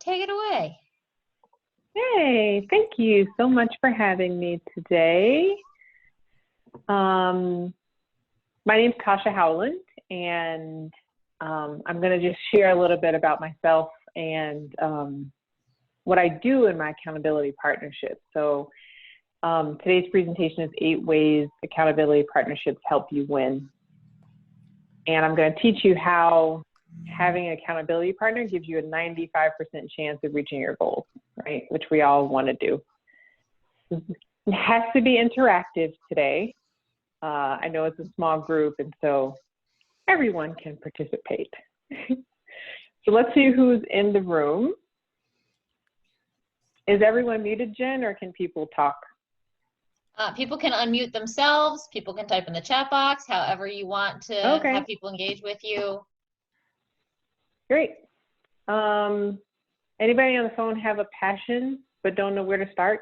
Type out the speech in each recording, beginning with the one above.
take it away. Hey, thank you so much for having me today. My name's Tasha Howland, and I'm going to just share a little bit about myself and what I do in my accountability partnership. So today's presentation is 8 ways accountability partnerships help you win. And I'm going to teach you how having an accountability partner gives you a 95% chance of reaching your goals, right? Which we all want to do. It has to be interactive today. I know it's a small group, and so everyone can participate. So let's see who's in the room. Is everyone muted, Jen, or can people talk? People can unmute themselves. People can type in the chat box, however you want to have people engage with you. Great. Anybody on the phone have a passion but don't know where to start?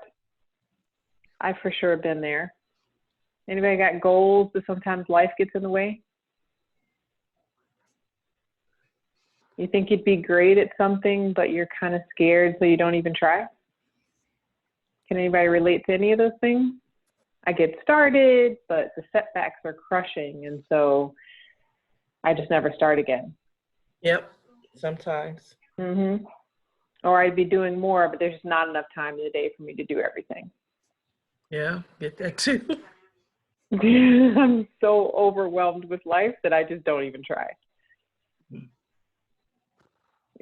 I've for sure been there. Anybody got goals, but sometimes life gets in the way? You think you'd be great at something, but you're kind of scared, so you don't even try? Can anybody relate to any of those things? I get started, but the setbacks are crushing, and so I just never start again. Yep, sometimes. Or I'd be doing more, but there's just not enough time in the day for me to do everything. Yeah, get that too. I'm so overwhelmed with life that I just don't even try.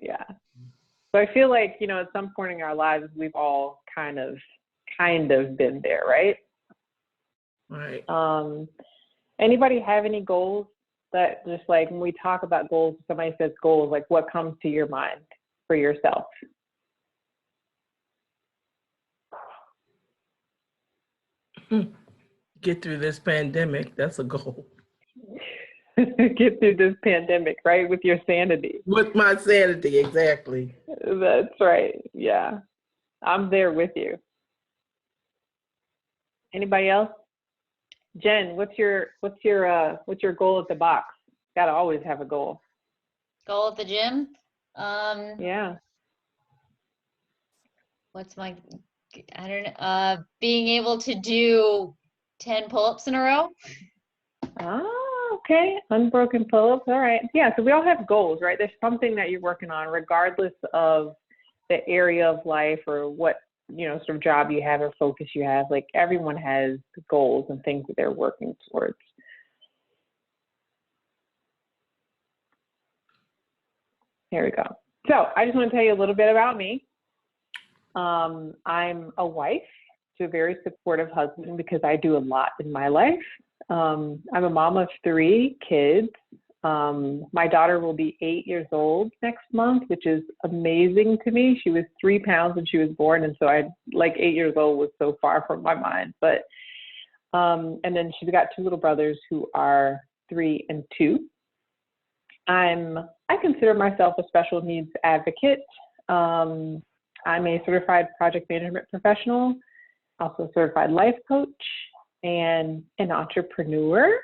Yeah. So I feel like, you know, at some point in our lives, we've all kind of been there, right? Right. Anybody have any goals that just like when we talk about goals, somebody says goals, like what comes to your mind for yourself? Get through this pandemic. That's a goal. Get through this pandemic, right? With your sanity. With my sanity, exactly. That's right. Yeah. I'm there with you. Anybody else? Jen, what's your goal at the box? Gotta always have a goal. Goal at the gym? Yeah. What's my, I don't know, being able to do 10 pull-ups in a row. Oh, okay. Unbroken pull-ups. All right. Yeah, so we all have goals, right? There's something that you're working on regardless of the area of life or what, you know, sort of job you have or focus you have. Like everyone has goals and things that they're working towards. Here we go. So I just want to tell you a little bit about me. I'm a wife to a very supportive husband because I do a lot in my life. I'm a mom of 3 kids. My daughter will be 8 years old next month, which is amazing to me. She was 3 pounds when she was born, and so like 8 years old was so far from my mind. But and then she's got 2 little brothers who are 3 and 2. I consider myself a special needs advocate. I'm a certified project management professional, also a certified life coach, and an entrepreneur,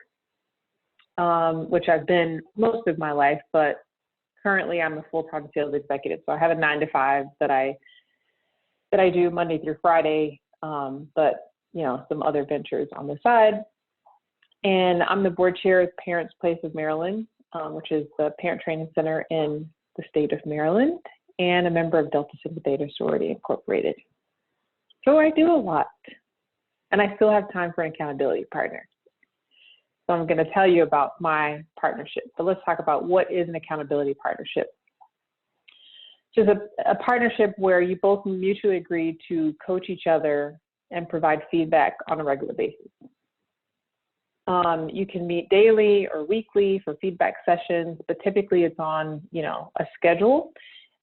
which I've been most of my life, but currently I'm a full-time sales executive. So I have a 9-to-5 that I do Monday through Friday, but you know, some other ventures on the side. And I'm the board chair of Parents Place of Maryland, which is the parent training center in the state of Maryland, and a member of Delta Sigma Theta Sorority Incorporated. So I do a lot, and I still have time for an accountability partner. So I'm going to tell you about my partnership, but let's talk about what is an accountability partnership. It's a partnership where you both mutually agree to coach each other and provide feedback on a regular basis. You can meet daily or weekly for feedback sessions, but typically it's on, you know, a schedule,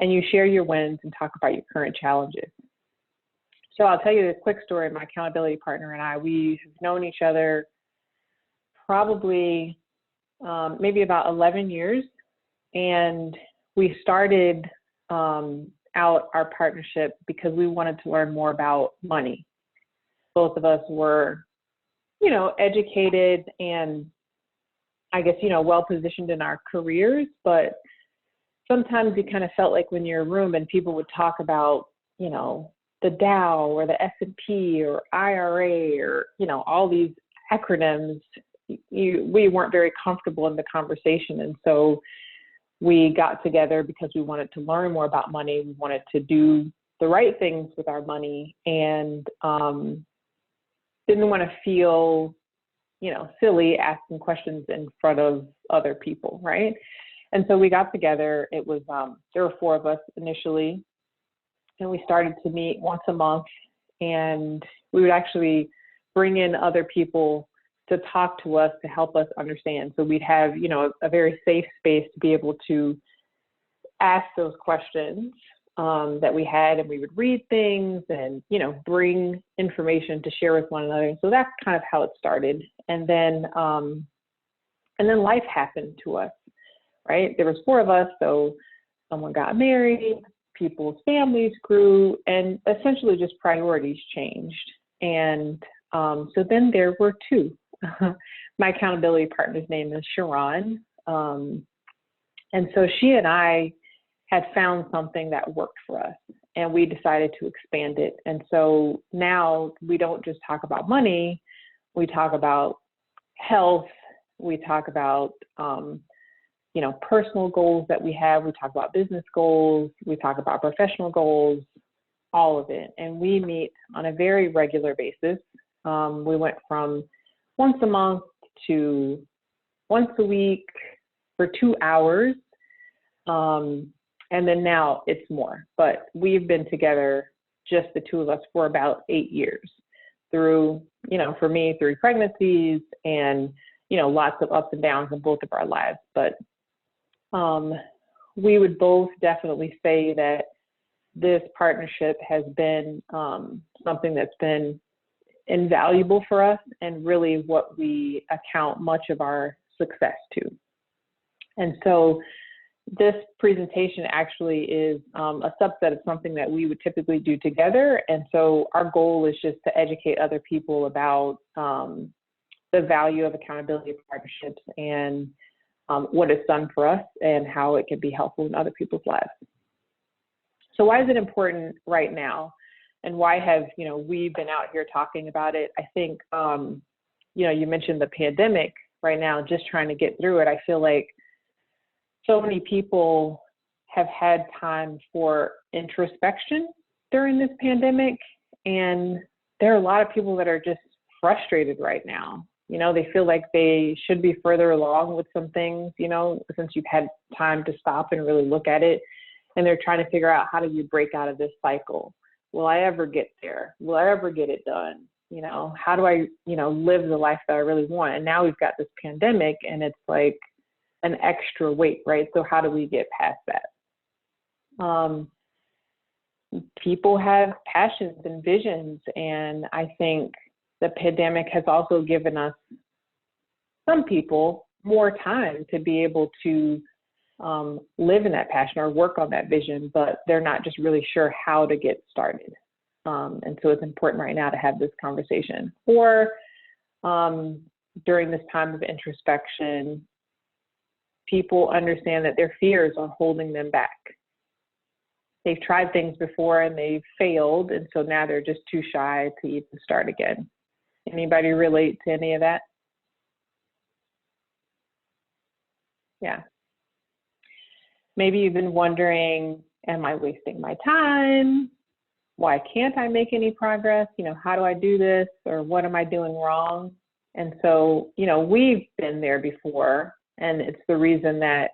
and you share your wins and talk about your current challenges. So I'll tell you a quick story. My accountability partner and I, we have known each other probably maybe about 11 years, and we started out our partnership because we wanted to learn more about money. Both of us were, you know, educated and I guess, you know, well-positioned in our careers, but sometimes you kind of felt like when you're in a room and people would talk about, you know, the Dow or the S&P or IRA or, you know, all these acronyms, we weren't very comfortable in the conversation. And so we got together because we wanted to learn more about money. We wanted to do the right things with our money, and didn't want to feel, you know, silly asking questions in front of other people, right? And so we got together. It was, there were 4 of us initially, and we started to meet once a month, and we would actually bring in other people to talk to us, to help us understand. So we'd have, you know, a very safe space to be able to ask those questions that we had, and we would read things and, you know, bring information to share with one another. So that's kind of how it started. And then life happened to us, right? There was 4 of us, so someone got married, people's families grew, and essentially just priorities changed. And so then there were 2. My accountability partner's name is Sharon. And so she and I had found something that worked for us, and we decided to expand it. And so now we don't just talk about money, we talk about health, we talk about, you know, personal goals that we have, we talk about business goals, we talk about professional goals, all of it. And we meet on a very regular basis. We went from once a month to once a week for 2 hours. And then now it's more, but we've been together, just the 2 of us, for about 8 years through, you know, for me, 3 pregnancies and, you know, lots of ups and downs in both of our lives. But we would both definitely say that this partnership has been something that's been invaluable for us, and really what we account much of our success to. And so this presentation actually is a subset of something that we would typically do together. And so our goal is just to educate other people about the value of accountability partnerships and what it's done for us and how it can be helpful in other people's lives. So why is it important right now? And why have, you know, we been out here talking about it? I think, you know, you mentioned the pandemic right now, just trying to get through it. I feel like so many people have had time for introspection during this pandemic. And there are a lot of people that are just frustrated right now. You know, they feel like they should be further along with some things, you know, since you've had time to stop and really look at it. And they're trying to figure out, how do you break out of this cycle? Will I ever get there? Will I ever get it done? You know, how do I, you know, live the life that I really want? And now we've got this pandemic, and it's like an extra weight, right? So how do we get past that? People have passions and visions, and I think the pandemic has also given us, some people, more time to be able to live in that passion or work on that vision, but they're not just really sure how to get started. And so it's important right now to have this conversation. Or during this time of introspection, people understand that their fears are holding them back. They've tried things before and they've failed, and so now they're just too shy to even start again. Anybody relate to any of that? Yeah. Maybe you've been wondering, am I wasting my time? Why can't I make any progress? You know, how do I do this? Or what am I doing wrong? And so, you know, we've been there before, and it's the reason that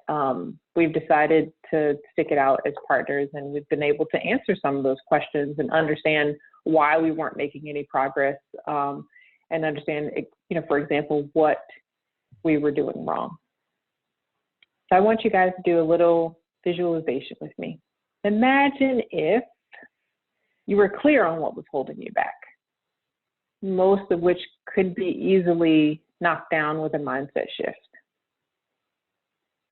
we've decided to stick it out as partners, and we've been able to answer some of those questions and understand why we weren't making any progress, and understand, you know, for example, what we were doing wrong. So I want you guys to do a little visualization with me. Imagine if you were clear on what was holding you back, most of which could be easily knocked down with a mindset shift.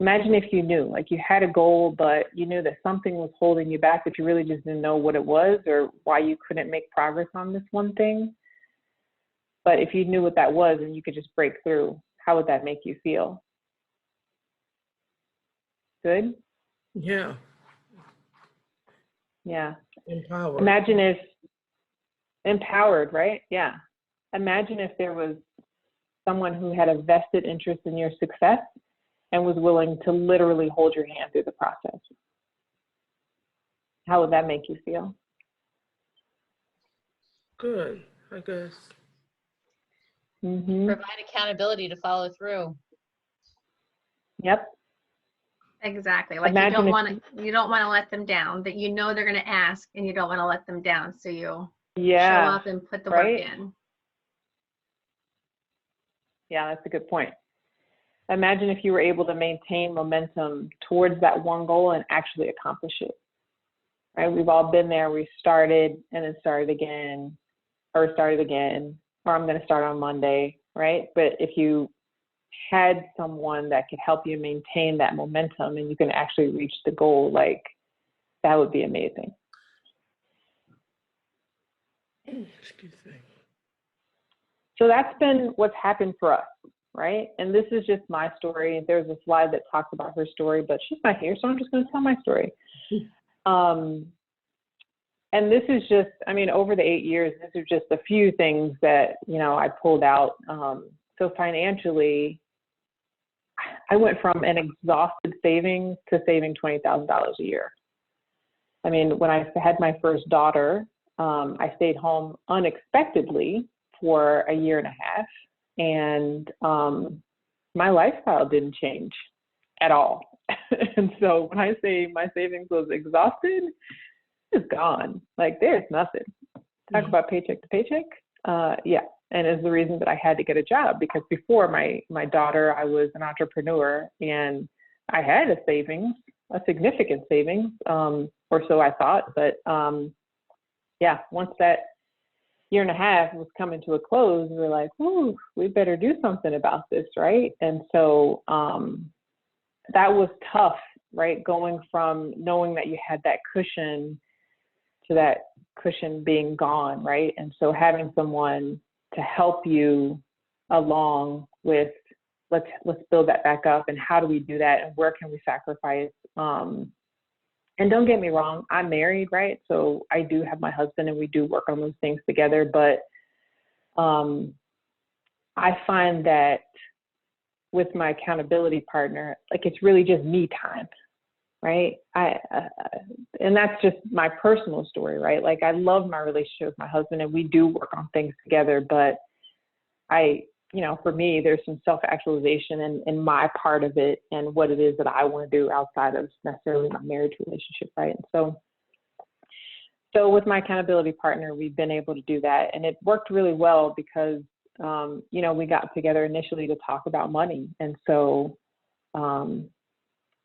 Imagine if you knew, like you had a goal, but you knew that something was holding you back, but you really just didn't know what it was or why you couldn't make progress on this one thing. But if you knew what that was and you could just break through, how would that make you feel? Good? Yeah. Yeah. Empowered. Imagine if empowered, right? Yeah. Imagine if there was someone who had a vested interest in your success and was willing to literally hold your hand through the process. How would that make you feel? Good, I guess. Mm-hmm. Provide accountability to follow through. Yep. Exactly. Like Imagine you don't want to let them down, that you know they're going to ask and you don't want to let them down. So you yeah, show up and put the right? work in. Yeah, that's a good point. Imagine if you were able to maintain momentum towards that one goal and actually accomplish it. Right? We've all been there. We started and then started again, or I'm going to start on Monday, right? But if you had someone that could help you maintain that momentum and you can actually reach the goal, like, that would be amazing. Excuse me. So that's been what's happened for us, right? And this is just my story. There's a slide that talks about her story, but she's not here, so I'm just going to tell my story. And this is just, I mean, over the 8 years, this is just a few things that, you know, I pulled out. So financially, I went from an exhausted savings to saving $20,000 a year. I mean, when I had my first daughter, I stayed home unexpectedly for a year and a half, and my lifestyle didn't change at all. And so when I say my savings was exhausted, it's gone. Like, there's nothing. Talk about paycheck to paycheck. Yeah. And it's the reason that I had to get a job, because before my daughter, I was an entrepreneur and I had a savings, a significant savings, or so I thought. But yeah, once that year and a half was coming to a close, we were like, ooh, we better do something about this, right? And so that was tough, right? Going from knowing that you had that cushion to that cushion being gone, right? And so having someone to help you along with, let's build that back up, and how do we do that, and where can we sacrifice? And don't get me wrong, I'm married, right? So I do have my husband and we do work on those things together, but I find that with my accountability partner, like, it's really just me time, right? And that's just my personal story, right? Like, I love my relationship with my husband and we do work on things together, but you know, for me, there's some self-actualization in my part of it and what it is that I want to do outside of necessarily my marriage relationship, right? And so with my accountability partner, we've been able to do that, and it worked really well because, you know, we got together initially to talk about money, and so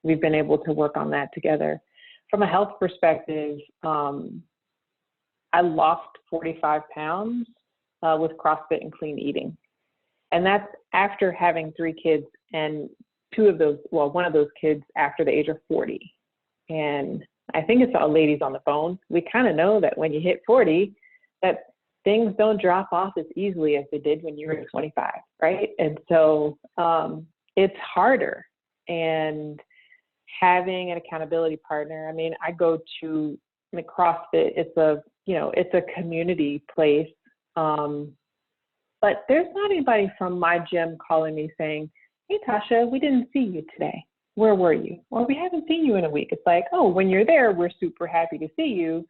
we've been able to work on that together. From a health perspective, I lost 45 pounds with CrossFit and clean eating. And that's after having 3 kids, and one of those kids after the age of 40. And I think it's all ladies on the phone. We kind of know that when you hit 40, that things don't drop off as easily as they did when you were 25, right? And so it's harder. And having an accountability partner, I mean, I go to CrossFit. It's a community place. But there's not anybody from my gym calling me saying, hey, Tasha, we didn't see you today. Where were you? Or we haven't seen you in a week. It's like, oh, when you're there, we're super happy to see you.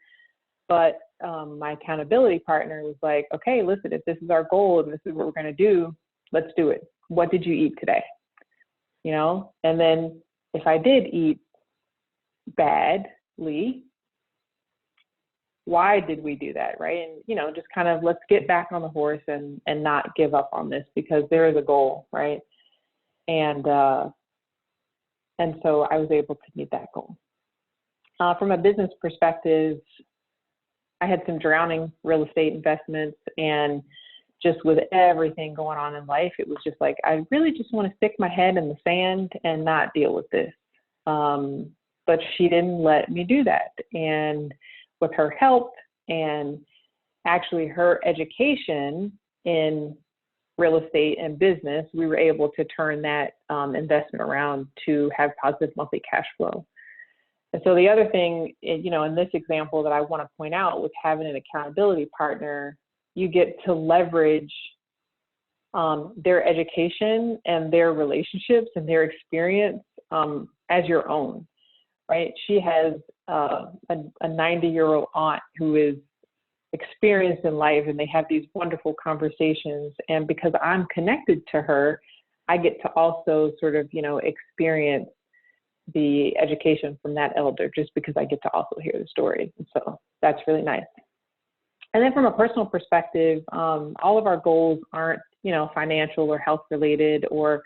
But my accountability partner was like, okay, listen, if this is our goal and this is what we're going to do, let's do it. What did you eat today? You know, and then if I did eat badly, why did we do that, right? And, you know, just kind of, let's get back on the horse and not give up on this, because there is a goal, right? And so I was able to meet that goal. From a business perspective, I had some drowning real estate investments, and just with everything going on in life, it was just like, I really just want to stick my head in the sand and not deal with this. But she didn't let me do that. And with her help and actually her education in real estate and business, we were able to turn that investment around to have positive monthly cash flow. And so the other thing, in this example that I want to point out with having an accountability partner, you get to leverage their education and their relationships and their experience as your own, right? She has a 90-year-old aunt who is experienced in life, and they have these wonderful conversations. And because I'm connected to her, I get to also sort of, experience the education from that elder, just because I get to also hear the story. And so that's really nice. And then from a personal perspective, all of our goals aren't, financial or health related or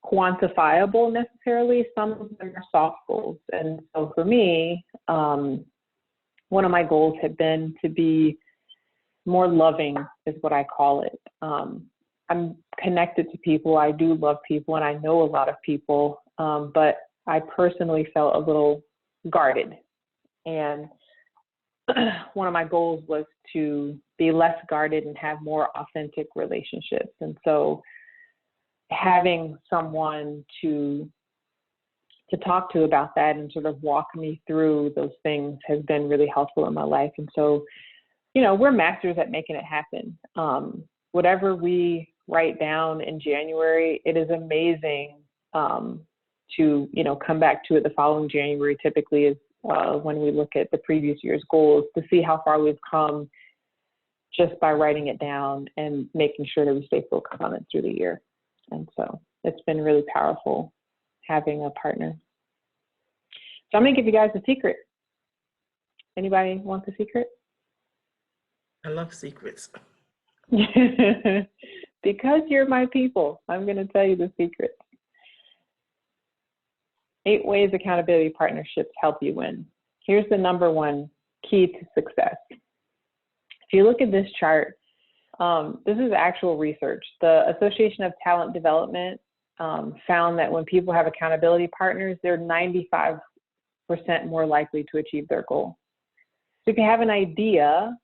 quantifiable necessarily. Some of them are soft goals. And so for me, one of my goals had been to be more loving, is what I call it. I'm connected to people. I do love people, and I know a lot of people, but I personally felt a little guarded. And one of my goals was to be less guarded and have more authentic relationships. And so having someone to talk to about that and sort of walk me through those things has been really helpful in my life. And so, we're masters at making it happen. Whatever we write down in January, it is amazing to, come back to it the following January. Typically is when we look at the previous year's goals, to see how far we've come just by writing it down and making sure that we stay focused on it through the year. And so it's been really powerful having a partner. So I'm going to give you guys a secret. Anybody want the secret? I love secrets. Because you're my people, I'm going to tell you the secret. 8 ways accountability partnerships help you win. Here's the number one key to success. If you look at this chart, this is actual research. The Association of Talent Development found that when people have accountability partners, they're 95% more likely to achieve their goal. So if you have an idea,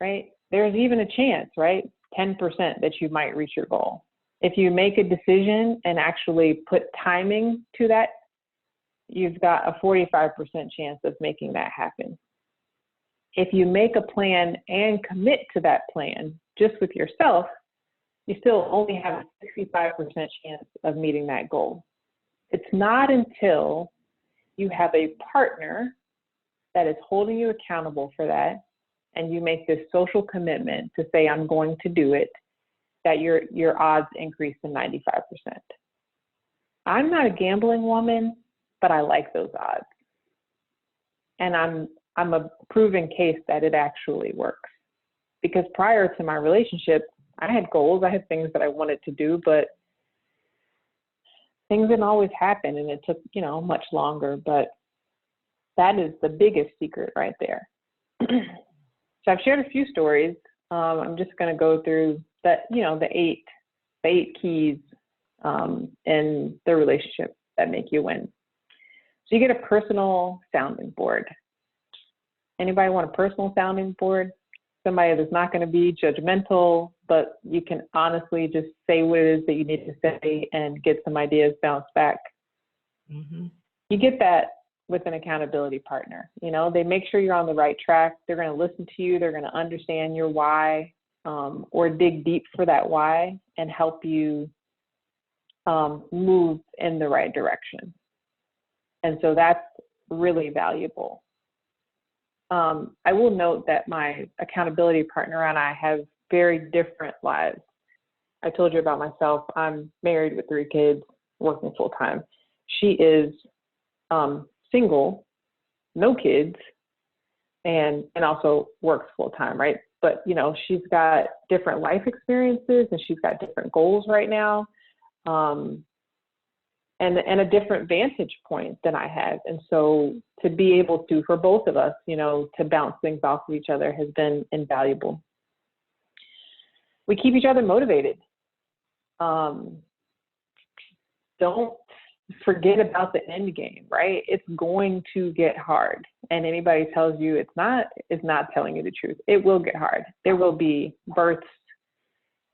right, there's even a chance, right, 10% that you might reach your goal. If you make a decision and actually put timing to that, you've got a 45% chance of making that happen. If you make a plan and commit to that plan just with yourself, you still only have a 65% chance of meeting that goal. It's not until you have a partner that is holding you accountable for that, and you make this social commitment to say, I'm going to do it, that your odds increase to 95%. I'm not a gambling woman, but I like those odds. And I'm a proven case that it actually works. Because prior to my relationship, I had goals, I had things that I wanted to do, but things didn't always happen, and it took, much longer. But that is the biggest secret right there. So I've shared a few stories. I'm just going to go through that, the eight keys in the relationship that make you win. So you get a personal sounding board. Anybody want a personal sounding board? Somebody that's not going to be judgmental, but you can honestly just say what it is that you need to say and get some ideas bounced back. Mm-hmm. You get that with an accountability partner. They make sure you're on the right track. They're going to listen to you. They're going to understand your why, or dig deep for that why and help you move in the right direction. And so that's really valuable. I will note that my accountability partner and I have very different lives. I told you about myself. I'm married with 3 kids, working full time. She is single, no kids, and also works full time, right? But she's got different life experiences, and she's got different goals right now, and a different vantage point than I have. And so to be able to, for both of us, to bounce things off of each other has been invaluable. We keep each other motivated. Don't forget about the end game, right? It's going to get hard. And anybody tells you it's not, is not telling you the truth. It will get hard. There will be births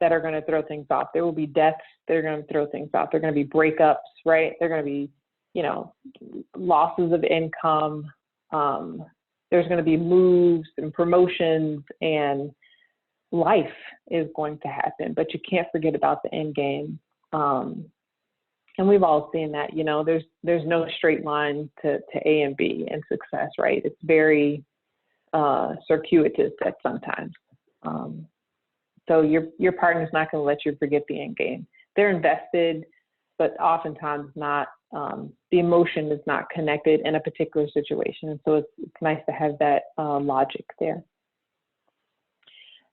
that are going to throw things off. There will be deaths that are going to throw things off. There are going to be breakups, right? There are going to be, you know, losses of income. There's going to be moves and promotions, and life is going to happen, but you can't forget about the end game. And we've all seen that, you know, there's no straight line to A and B in success, right? It's very circuitous at sometimes. So your partner's not going to let you forget the end game. They're invested, but oftentimes not. The emotion is not connected in a particular situation, and so it's nice to have that logic there.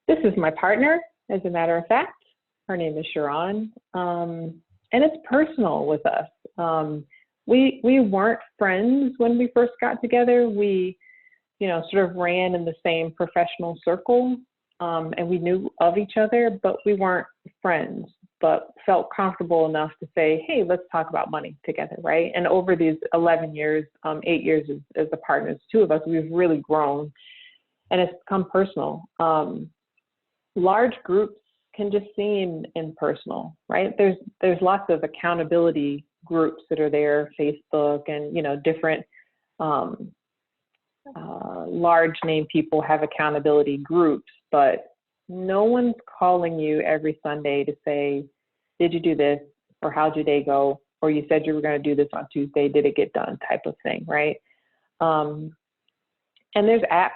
This is my partner, as a matter of fact. Her name is Sharon, and it's personal with us. We weren't friends when we first got together. We, you know, sort of ran in the same professional circle, and we knew of each other, but we weren't friends, but felt comfortable enough to say, hey, let's talk about money together, right? And over these 11 years, 8 years as the partners, two of us, we've really grown, and it's become personal. Large groups can just seem impersonal, right? There's lots of accountability groups that are there, Facebook, and, you know, different large name people have accountability groups, but no one's calling you every Sunday to say, did you do this? Or how'd your day go? Or you said you were going to do this on Tuesday, did it get done? Type of thing, right? And there's apps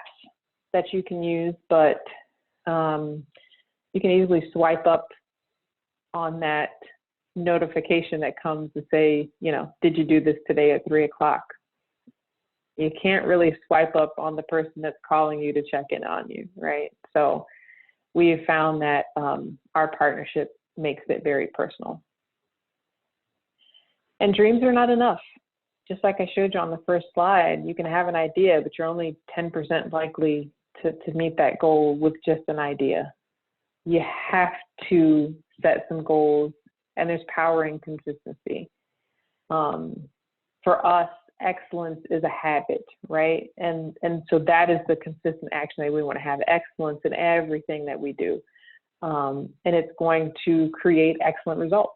that you can use, but you can easily swipe up on that notification that comes to say, you know, did you do this today at 3 o'clock? You can't really swipe up on the person that's calling you to check in on you, right? So we have found that our partnership makes it very personal. And dreams are not enough. Just like I showed you on the first slide, you can have an idea, but you're only 10% likely to meet that goal with just an idea. You have to set some goals, and there's power in consistency. For us, excellence is a habit, right? And so that is the consistent action that we want to have, excellence in everything that we do. And it's going to create excellent results,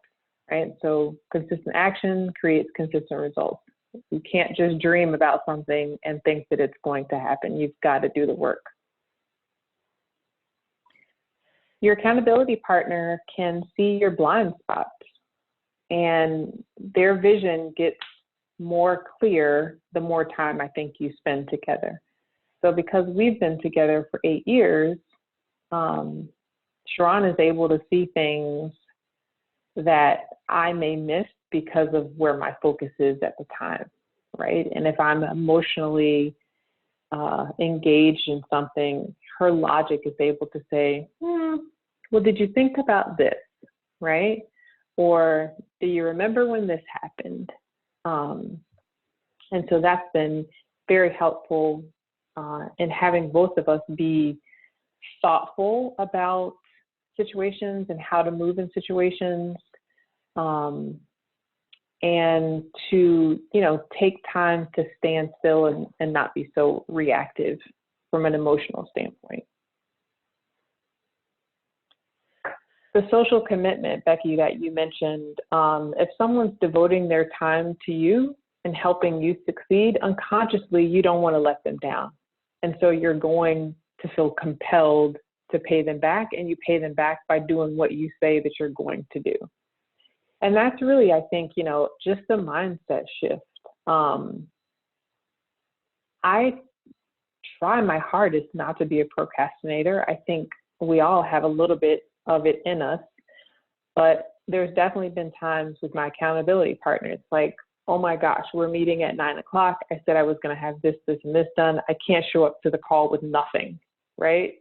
right? So consistent action creates consistent results. You can't just dream about something and think that it's going to happen. You've got to do the work. Your accountability partner can see your blind spots, and their vision gets more clear the more time I think you spend together. So because we've been together for 8 years, Sharon is able to see things that I may miss because of where my focus is at the time, right? And if I'm emotionally engaged in something, her logic is able to say, well, did you think about this, right? Or do you remember when this happened? And so that's been very helpful in having both of us be thoughtful about situations and how to move in situations, and to, you know, take time to stand still and not be so reactive from an emotional standpoint. The social commitment, Becky, that you mentioned, if someone's devoting their time to you and helping you succeed, unconsciously, you don't want to let them down. And so you're going to feel compelled to pay them back, and you pay them back by doing what you say that you're going to do. And that's really, I think, you know, just a mindset shift. I try my hardest not to be a procrastinator. I think we all have a little bit of it in us, but there's definitely been times with my accountability partner, it's like, oh my gosh, we're meeting at 9 o'clock. I said I was going to have this, this, and this done. I can't show up to the call with nothing, right?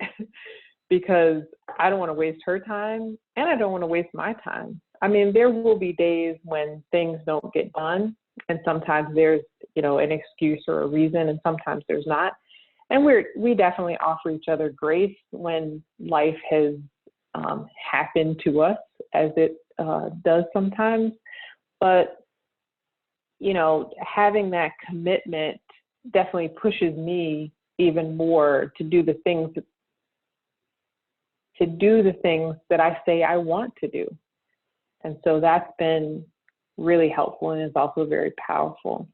Because I don't want to waste her time, and I don't want to waste my time. I mean, there will be days when things don't get done, and sometimes there's, you know, an excuse or a reason, and sometimes there's not. And we definitely offer each other grace when life has happened to us, as it does sometimes. But, you know, having that commitment definitely pushes me even more to do the things that I say I want to do. And so that's been really helpful and is also very powerful.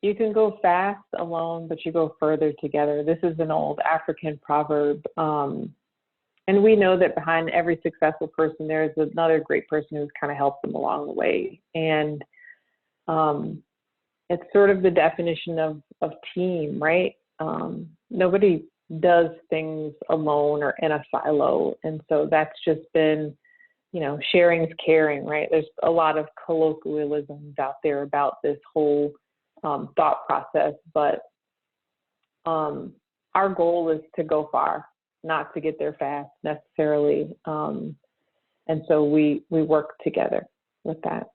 You can go fast alone, but you go further together. This is an old African proverb. And we know that behind every successful person, there's another great person who's kind of helped them along the way. And it's sort of the definition of team, right? Nobody does things alone or in a silo. And so that's just been, sharing is caring, right? There's a lot of colloquialisms out there about this whole thought process, but our goal is to go far, not to get there fast necessarily. And so we work together with that.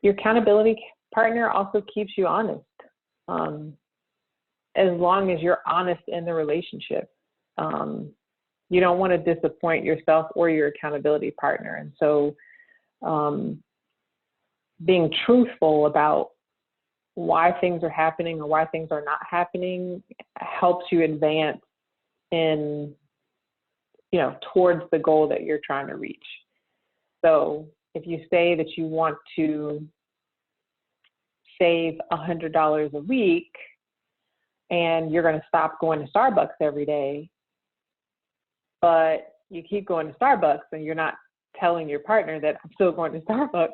Your accountability partner also keeps you honest. As long as you're honest in the relationship. You don't want to disappoint yourself or your accountability partner. And so being truthful about why things are happening or why things are not happening helps you advance in, towards the goal that you're trying to reach. So if you say that you want to save $100 a week and you're going to stop going to Starbucks every day, but you keep going to Starbucks and you're not telling your partner that I'm still going to Starbucks,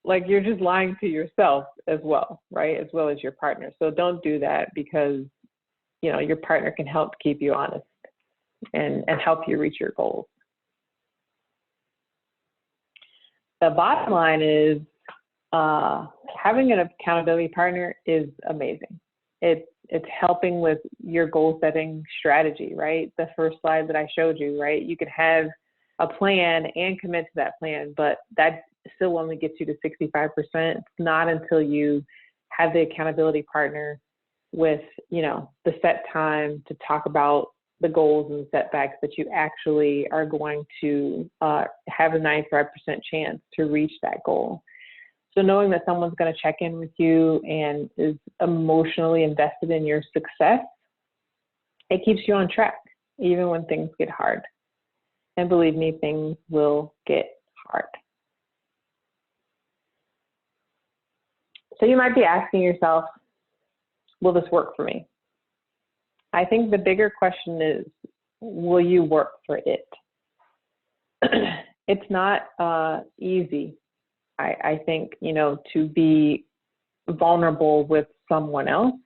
like you're just lying to yourself as well, right? As well as your partner. So don't do that, because, your partner can help keep you honest and help you reach your goals. The bottom line is having an accountability partner is amazing. It's helping with your goal setting strategy, right? The first slide that I showed you, right? You could have a plan and commit to that plan, but that still only gets you to 65%. It's not until you have the accountability partner with, the set time to talk about the goals and the setbacks that you actually are going to have a 95% chance to reach that goal. So knowing that someone's going to check in with you and is emotionally invested in your success, it keeps you on track, even when things get hard. And believe me, things will get hard. So you might be asking yourself, will this work for me? I think the bigger question is, will you work for it? It's not easy. I think, to be vulnerable with someone else,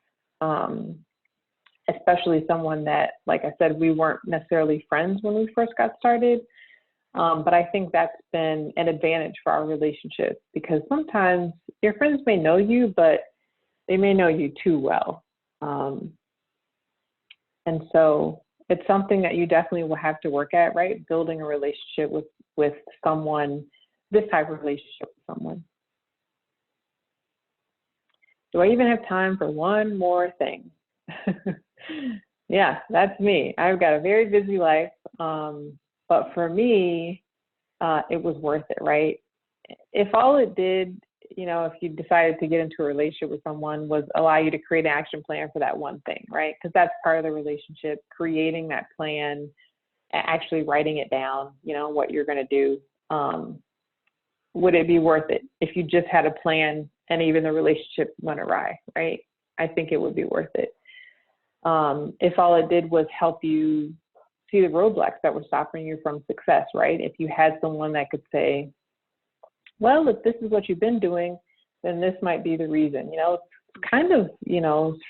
especially someone that, like I said, we weren't necessarily friends when we first got started. But I think that's been an advantage for our relationship, because sometimes your friends may know you, but they may know you too well. And so it's something that you definitely will have to work at, right? Building a relationship with someone, this type of relationship with someone. Do I even have time for one more thing? Yeah, that's me. I've got a very busy life. But for me, it was worth it, right? If all it did, if you decided to get into a relationship with someone, was allow you to create an action plan for that one thing, right? Because that's part of the relationship, creating that plan, actually writing it down, what you're going to do. Would it be worth it if you just had a plan and even the relationship went awry, right? I think it would be worth it. If all it did was help you see the roadblocks that were stopping you from success, right? If you had someone that could say, well, if this is what you've been doing, then this might be the reason. It's kind of,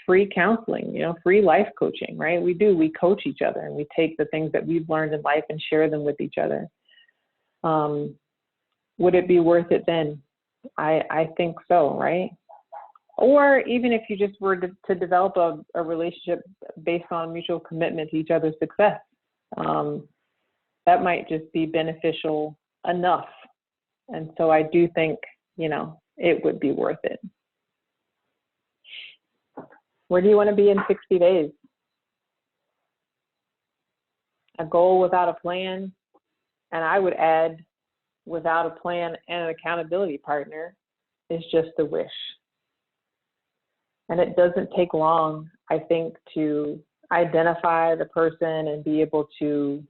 free counseling, free life coaching, right? We coach each other, and we take the things that we've learned in life and share them with each other. Would it be worth it then? I think so, right? Or even if you just were to develop a relationship based on mutual commitment to each other's success, that might just be beneficial enough. And so I do think, it would be worth it. Where do you want to be in 60 days? A goal without a plan, and I would add, without a plan and an accountability partner, is just a wish. And it doesn't take long, I think, to identify the person and be able to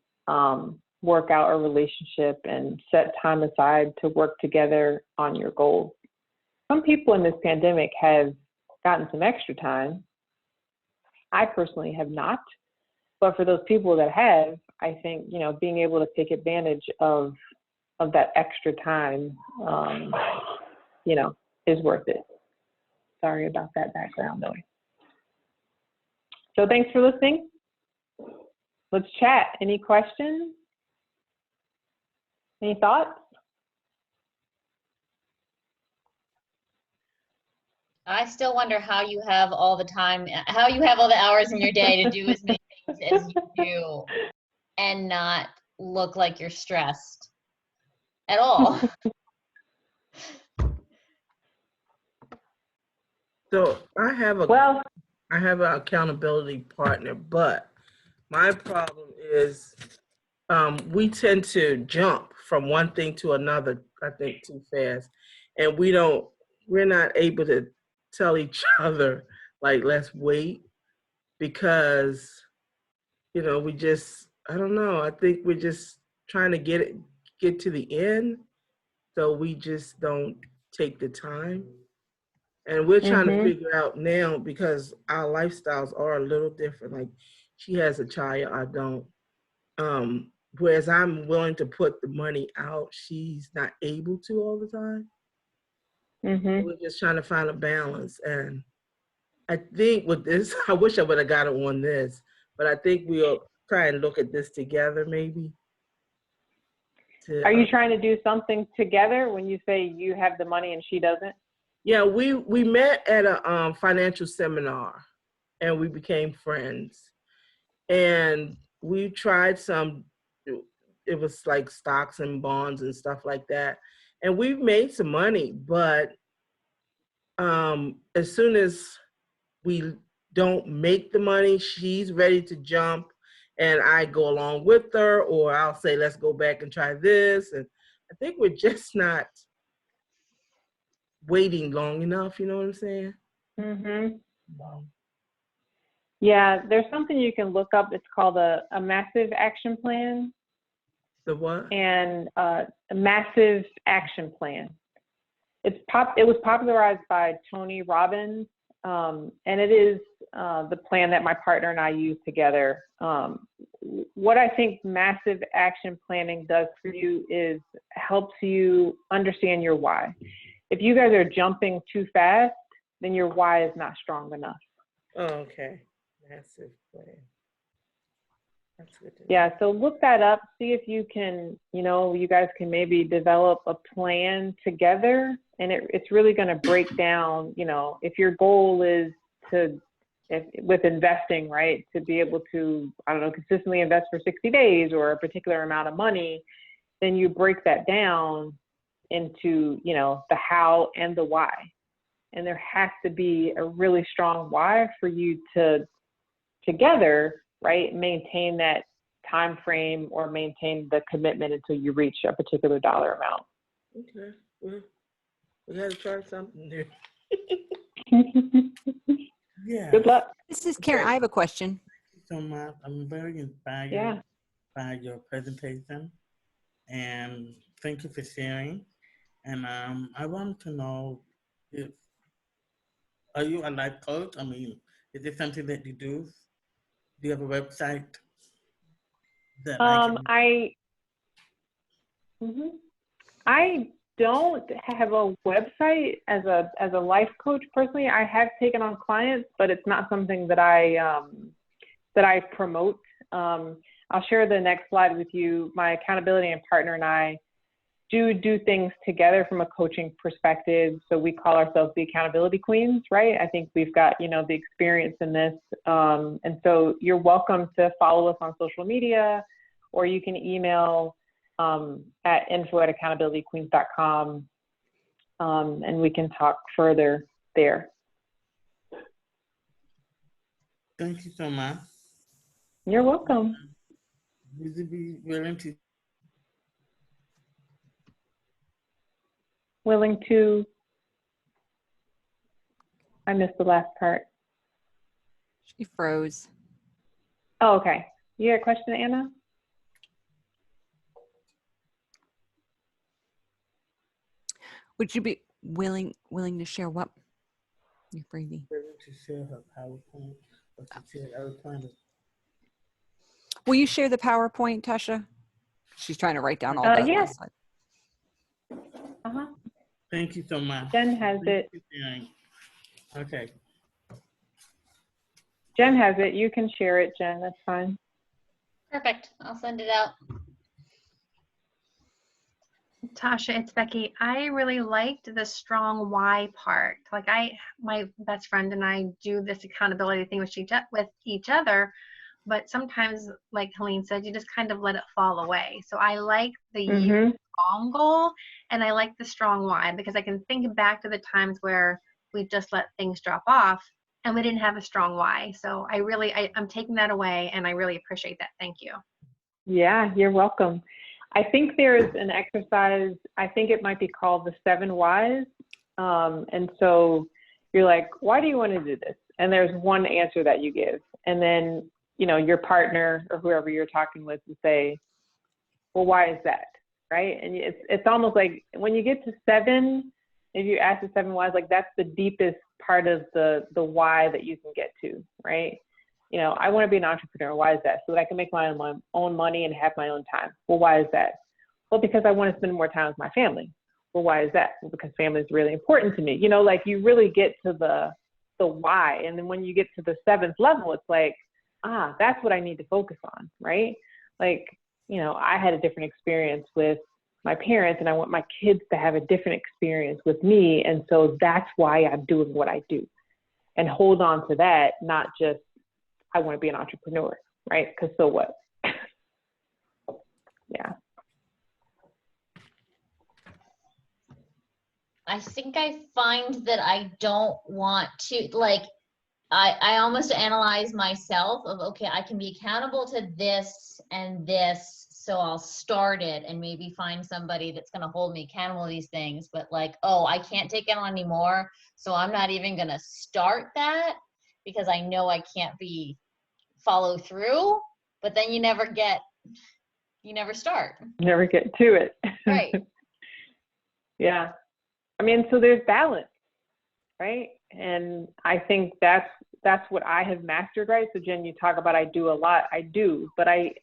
work out a relationship and set time aside to work together on your goals. Some people in this pandemic have gotten some extra time. I personally have not, but for those people that have, I think, you know, being able to take advantage of that extra time, you know, is worth it. Sorry about that background noise. So thanks for listening. Let's chat. Any questions? Any thoughts? I still wonder how you have all the time, how you have all the hours in your day to do as many things as you do and not look like you're stressed at all. So I have an accountability partner, but my problem is we tend to jump from one thing to another, I think, too fast. And we're not able to tell each other, like, let's wait, because, you know, I don't know, I think we're just trying to get to the end. So we just don't take the time. And we're trying to figure out now, because our lifestyles are a little different. Like, she has a child, I don't. Whereas I'm willing to put the money out, she's not able to all the time. We're just trying to find a balance. And I think with this, I wish I would have got it on this, but I think we'll try and look at this together maybe. Are you trying to do something together when you say you have the money and she doesn't? Yeah, we met at a financial seminar and we became friends. And we tried it was like stocks and bonds and stuff like that. And we've made some money, but as soon as we don't make the money, she's ready to jump and I go along with her, or I'll say, let's go back and try this. And I think we're just not waiting long enough, you know what I'm saying? Yeah, there's something you can look up. It's called a massive action plan. The what? And a massive action plan. It was popularized by Tony Robbins, and it is the plan that my partner and I use together. What I think massive action planning does for you is helps you understand your why. If you guys are jumping too fast, then your why is not strong enough. Oh, okay. Massive plan. That's good. Yeah, so look that up, see if you can, you know, you guys can maybe develop a plan together, and it's really going to break down, you know, if your goal is with investing, right, to be able to, I don't know, consistently invest for 60 days or a particular amount of money, then you break that down into, you know, the how and the why. And there has to be a really strong why for you to together, right, maintain that time frame or maintain the commitment until you reach a particular dollar amount. Okay, well, we got to try something new. Yeah. Good luck. This is Karen. I have a question. Thank you so much. I'm very inspired by your presentation, and thank you for sharing. And I want to know, are you a life coach? I mean, is this something that you do? Do you have a website that I don't have a website as a life coach personally. I have taken on clients, but it's not something that I promote. I'll share the next slide with you. My accountability and partner and I do things together from a coaching perspective. So we call ourselves the accountability queens, right? I think we've got, you know, the experience in this. And so you're welcome to follow us on social media, or you can email at info@accountabilityqueens.com, and we can talk further there. Thank you so much. You're welcome. Would you be willing to, I missed the last part. She froze. Oh, okay. You got a question, Anna? Would you be willing to share what? You're breathing. To share her PowerPoint or to share other plans. Will you share the PowerPoint, Tasha? She's trying to write down all the Yes. slides. Thank you so much. Jen has it. Okay. Jen has it. You can share it, Jen. That's fine. Perfect. I'll send it out. Tasha, it's Becky. I really liked the strong why part. Like my best friend and I do this accountability thing with each other, but sometimes, like Helene said, you just kind of let it fall away. So I like the long goal, and I like the strong why, because I can think back to the times where we just let things drop off and we didn't have a strong why. So I'm taking that away, and I really appreciate that. Thank you. Yeah, you're welcome. I think there's an exercise, I think it might be called the 7 whys. And so you're like, why do you want to do this? And there's one answer that you give. And then, you know, your partner or whoever you're talking with will say, well, why is that? Right? And it's almost like when you get to 7, if you ask the 7 whys, like that's the deepest part of the why that you can get to, right? You know, I want to be an entrepreneur. Why is that? So that I can make my own money and have my own time. Well, why is that? Well, because I want to spend more time with my family. Well, why is that? Well, because family is really important to me. You know, like you really get to the why. And then when you get to the 7th level, it's like, that's what I need to focus on, right? Like, you know, I had a different experience with my parents, and I want my kids to have a different experience with me. And so that's why I'm doing what I do. And hold on to that, not just, I want to be an entrepreneur, right? Because so what? Yeah. I think I find that I don't want to, like, I almost analyze myself of, okay, I can be accountable to this and this, so I'll start it and maybe find somebody that's going to hold me accountable to these things. But like, oh, I can't take it on anymore, so I'm not even going to start that because I know I can't follow through. But then you never start. Never get to it. Right. Yeah. I mean, so there's balance, right? And I think that's what I have mastered, right? So Jen, you talk about I do a lot. I do, but I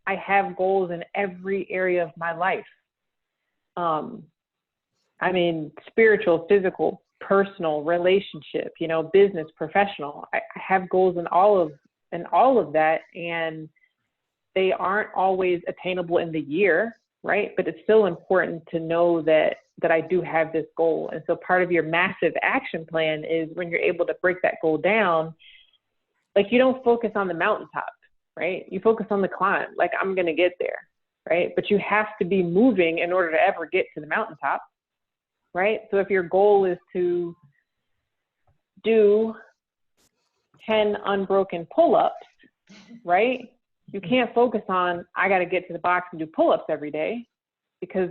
have goals in every area of my life. I mean, spiritual, physical, personal, relationship, you know, business, professional. I have goals in all of that, and they aren't always attainable in the year, right? But it's still important to know that I do have this goal. And so part of your massive action plan is when you're able to break that goal down, like you don't focus on the mountaintop, right? You focus on the climb, like I'm going to get there, right? But you have to be moving in order to ever get to the mountaintop, right? So if your goal is to do 10 unbroken pull-ups, right? You can't focus on, I got to get to the box and do pull-ups every day, because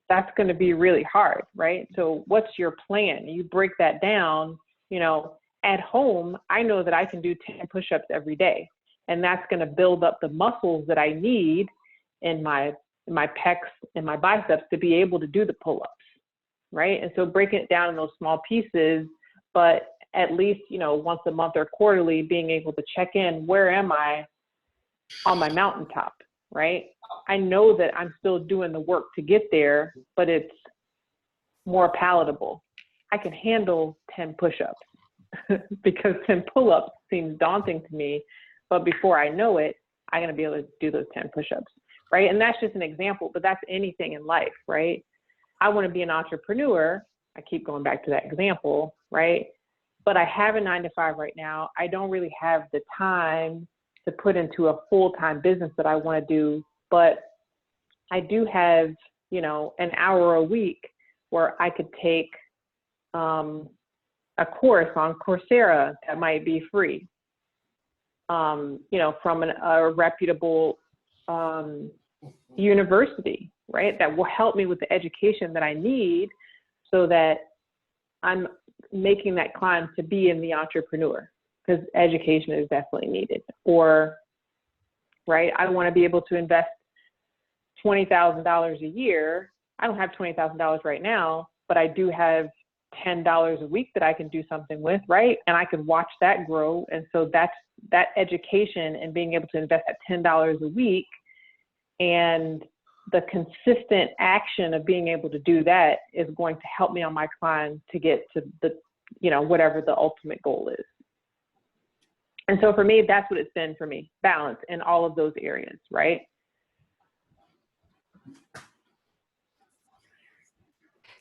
that's going to be really hard, right? So what's your plan? You break that down, you know, at home, I know that I can do 10 push-ups every day, and that's going to build up the muscles that I need in my pecs and my biceps to be able to do the pull-ups, right? And so breaking it down in those small pieces, but at least, you know, once a month or quarterly, being able to check in, where am I on my mountaintop, right? I know that I'm still doing the work to get there, but it's more palatable. I can handle 10 push-ups because 10 pull-ups seems daunting to me, but before I know it, I'm going to be able to do those 10 push-ups, right? And that's just an example, but that's anything in life, right? I want to be an entrepreneur. I keep going back to that example, right? But I have a 9-to-5 right now. I don't really have the time to put into a full-time business that I want to do, but I do have, you know, an hour a week where I could take a course on Coursera that might be free, you know, from a reputable university, right? That will help me with the education that I need so that I'm making that climb to be in the entrepreneur, because education is definitely needed. Or, right, I want to be able to invest $20,000 a year. I don't have $20,000 right now, but I do have $10 a week that I can do something with, right? And I could watch that grow. And so that's that education and being able to invest at $10 a week and the consistent action of being able to do that is going to help me on my climb to get to the, whatever the ultimate goal is. And so for me, that's what it's been for me, balance in all of those areas, right?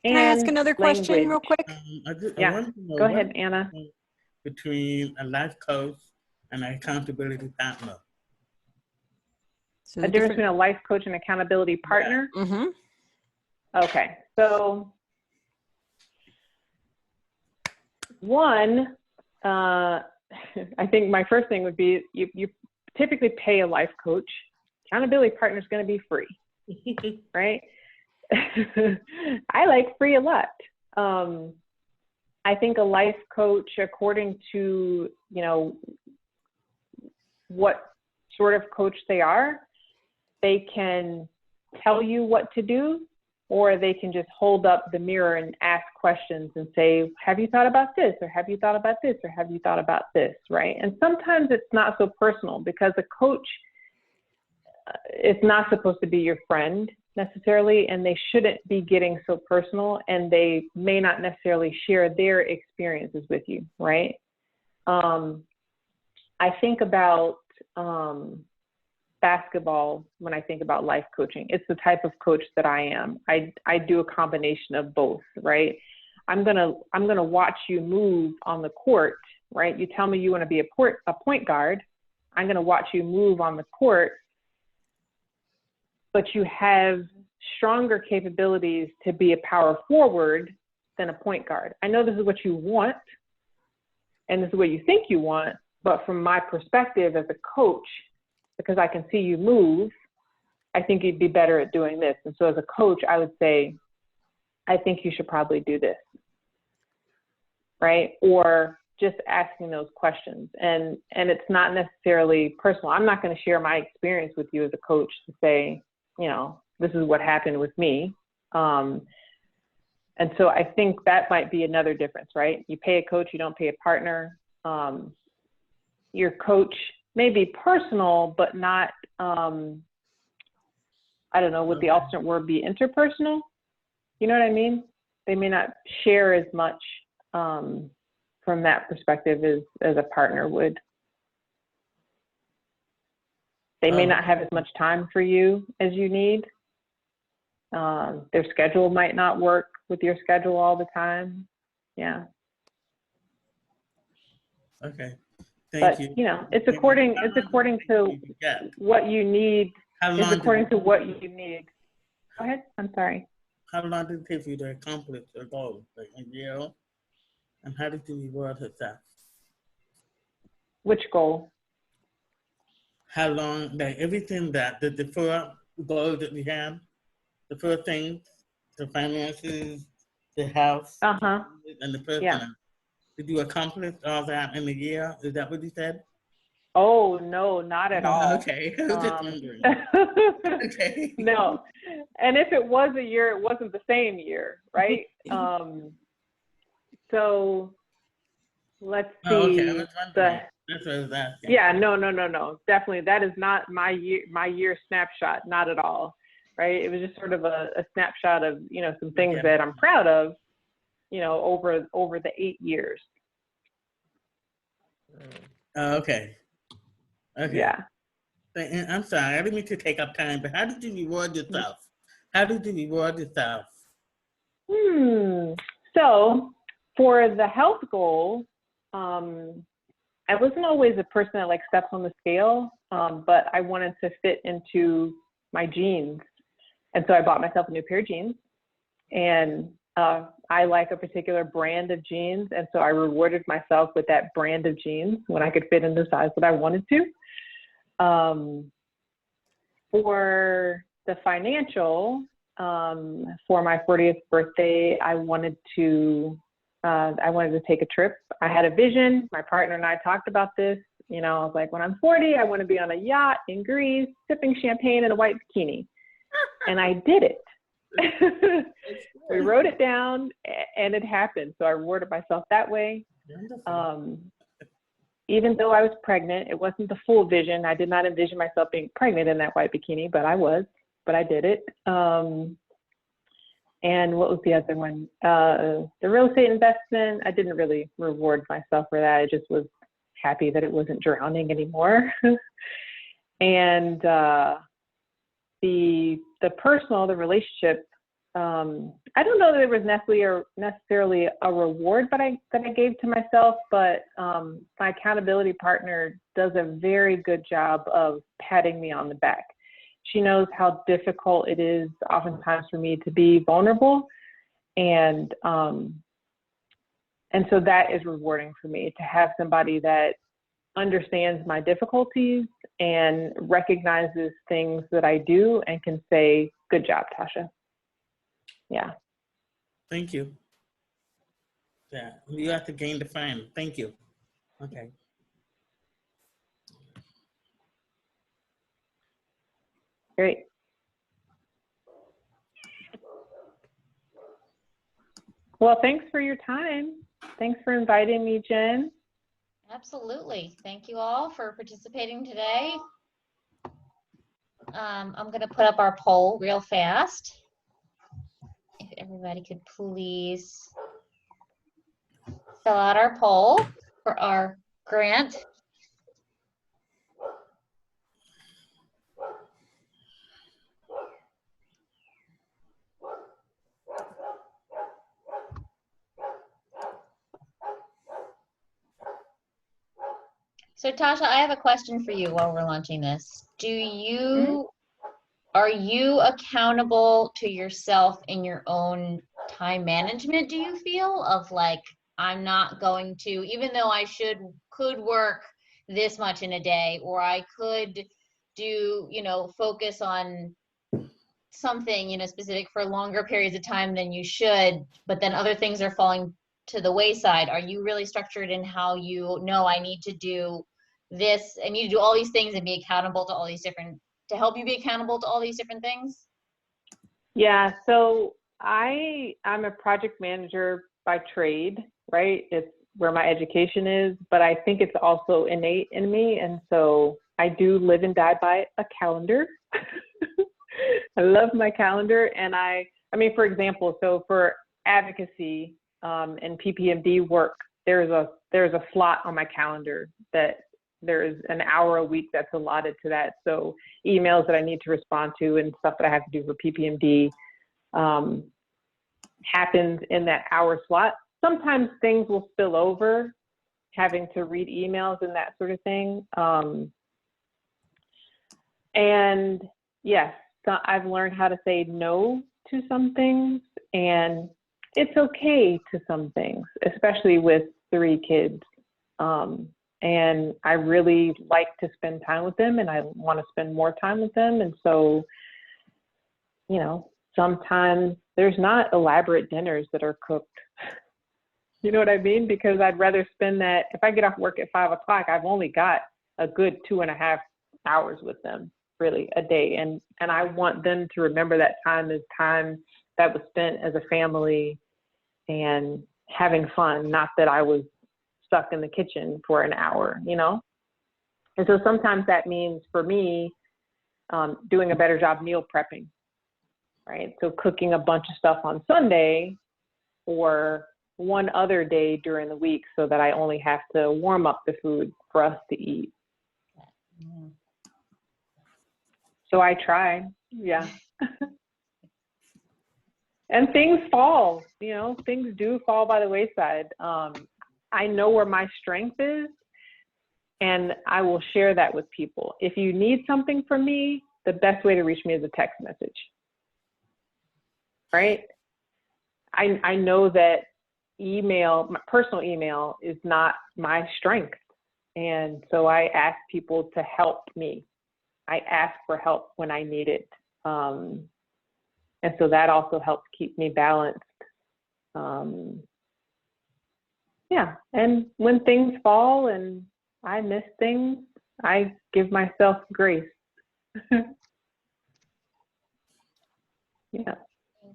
Can I ask another question real quick? Yeah, go ahead, Anna. Between a life coach and an accountability partner. So a difference between a life coach and accountability partner? Yeah. Mm-hmm. Okay, so one, I think my first thing would be you typically pay a life coach. Accountability partner is going to be free, right? I like free a lot. I think a life coach, according to, what sort of coach they are, they can tell you what to do, or they can just hold up the mirror and ask questions and say, have you thought about this? Or have you thought about this? Or have you thought about this, right? And sometimes it's not so personal because a coach is not supposed to be your friend necessarily, and they shouldn't be getting so personal, and they may not necessarily share their experiences with you, right? I think about basketball when I think about life coaching. It's the type of coach that I am. I do a combination of both, right? I'm gonna watch you move on the court, right? You tell me you want to be a point guard. I'm gonna watch you move on the court, but you have stronger capabilities to be a power forward than a point guard. I know this is what you want, and this is what you think you want, but from my perspective as a coach, because I can see you move, I think you'd be better at doing this. And so as a coach, I would say, I think you should probably do this, right? Or just asking those questions. And it's not necessarily personal. I'm not going to share my experience with you as a coach to say, this is what happened with me. And so I think that might be another difference, right? You pay a coach, you don't pay a partner. Your coach may be personal, but not, I don't know, would the alternate word be interpersonal? You know what I mean? They may not share as much from that perspective as a partner would. They may not have as much time for you as you need. Their schedule might not work with your schedule all the time. Yeah. Okay. But it's according to what you need. It's according to what you need. Go ahead. I'm sorry. How long did it take you to accomplish your goal? Like a year? And how did you reward yourself? Which goal? How long, like everything that the four goals that we have, the four things, the finances, the health, and the personal. Yeah. Did you accomplish all that in a year? Is that what you said? Oh, no, not at all. Okay. I was just wondering. Okay. No. And if it was a year, it wasn't the same year, right? So let's see. Oh, okay. I was wondering. That's what I was asking. Yeah, no. Definitely. That is not my year snapshot, not at all. Right? It was just sort of a snapshot of, some things that I'm proud of, over the 8 years. Okay. Yeah. And I'm sorry, I didn't mean to take up time, but how did you reward yourself? So for the health goal, I wasn't always a person that steps on the scale, but I wanted to fit into my jeans. And so I bought myself a new pair of jeans, and I like a particular brand of jeans. And so I rewarded myself with that brand of jeans when I could fit in the size that I wanted to. For the financial, for my 40th birthday, I wanted to take a trip. I had a vision. My partner and I talked about this. I was like, when I'm 40, I want to be on a yacht in Greece, sipping champagne in a white bikini. And I did it. We wrote it down and it happened. So I rewarded myself that way. Even though I was pregnant, it wasn't the full vision. I did not envision myself being pregnant in that white bikini, but I was, but I did it. And what was the other one? The real estate investment, I didn't really reward myself for that. I just was happy that it wasn't drowning anymore. And the personal, the relationship, I don't know that there was necessarily a reward that I gave to myself, but my accountability partner does a very good job of patting me on the back. She knows how difficult it is oftentimes for me to be vulnerable, and so that is rewarding for me, to have somebody that understands my difficulties and recognizes things that I do and can say, "Good job, Tasha." Yeah. Thank you. Yeah, you have to gain the fan. Thank you. Okay. Great. Well, thanks for your time. Thanks for inviting me, Jen. Absolutely. Thank you all for participating today. I'm going to put up our poll real fast. If everybody could please fill out our poll for our grant. So Tasha, I have a question for you while we're launching this. Are you accountable to yourself in your own time management, do you feel, of like, I'm not going to, even though I could work this much in a day, or I could do, focus on something, specific for longer periods of time than you should, but then other things are falling to the wayside? Are you really structured in how you know I need to do this, I need to do all these things and be accountable to all these different, to help you be accountable to all these different things? Yeah, so I'm a project manager by trade, right? It's where my education is, but I think it's also innate in me. And so I do live and die by a calendar. I love my calendar. And I mean, for example, so for advocacy and PPMD work, there's a slot on my calendar that there's an hour a week that's allotted to that. So emails that I need to respond to and stuff that I have to do for PPMD happens in that hour slot. Sometimes things will spill over, having to read emails and that sort of thing. And yes, so I've learned how to say no to some things, and it's okay to some things, especially with 3 kids. And I really like to spend time with them, and I want to spend more time with them. And so, sometimes there's not elaborate dinners that are cooked. You know what I mean? Because I'd rather spend that, if I get off work at 5 o'clock, I've only got a good 2.5 hours with them, really, a day. And I want them to remember that time as time that was spent as a family and having fun, not that I was stuck in the kitchen for an hour, And so sometimes that means, for me, doing a better job meal prepping, right? So cooking a bunch of stuff on Sunday or one other day during the week, so that I only have to warm up the food for us to eat. So I try, yeah. And things fall, things do fall by the wayside. I know where my strength is, and I will share that with people. If you need something from me, the best way to reach me is a text message, right? I know that email, my personal email, is not my strength. And so I ask people to help me. I ask for help when I need it. And so that also helps keep me balanced. Yeah, and when things fall and I miss things, I give myself grace. Yeah.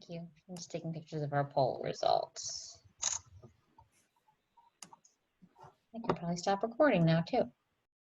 Thank you. I'm just taking pictures of our poll results. I can probably stop recording now too.